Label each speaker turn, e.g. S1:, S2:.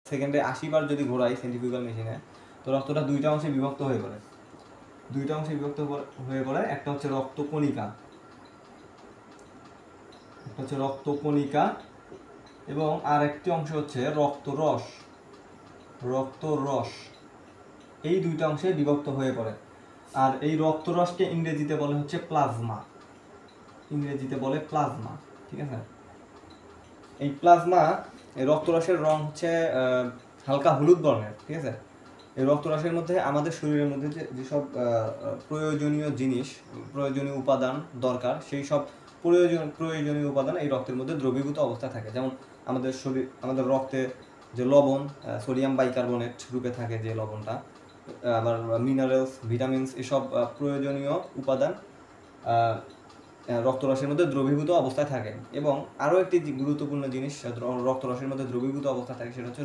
S1: সেকেন্ডে 80 বার যদি ঘোরাই সেন্ট্রিফিউগাল মেশিনে, তো রক্তটা দুইটা অংশে বিভক্ত হয়ে পড়ে। একটা হচ্ছে রক্তকণিকা, এবং আর একটি অংশ হচ্ছে রক্তরস। এই দুইটা অংশে বিভক্ত হয়ে পড়ে। আর এই রক্তরসকে ইংরেজিতে বলে হচ্ছে প্লাজমা। ঠিক আছে। এই প্লাজমা, এই রক্তরসের রং হচ্ছে হালকা হলুদ বর্ণের। ঠিক আছে। এই রক্তরসের মধ্যে আমাদের শরীরের মধ্যে যেসব প্রয়োজনীয় উপাদান দরকার, সেই সব প্রয়োজনীয় উপাদান এই রক্তের মধ্যে দ্রবীভূত অবস্থায় থাকে। যেমন আমাদের রক্তে যে লবণ, সোডিয়াম বাইকার্বনেট রূপে থাকে যে লবণটা, আবার মিনারেলস, ভিটামিনস, এসব প্রয়োজনীয় উপাদান রক্তরসের মধ্যে দ্রবীভূত অবস্থায় থাকে। এবং আরও একটি গুরুত্বপূর্ণ জিনিস রক্তরসের মধ্যে দ্রবীভূত অবস্থায় থাকে, সেটা হচ্ছে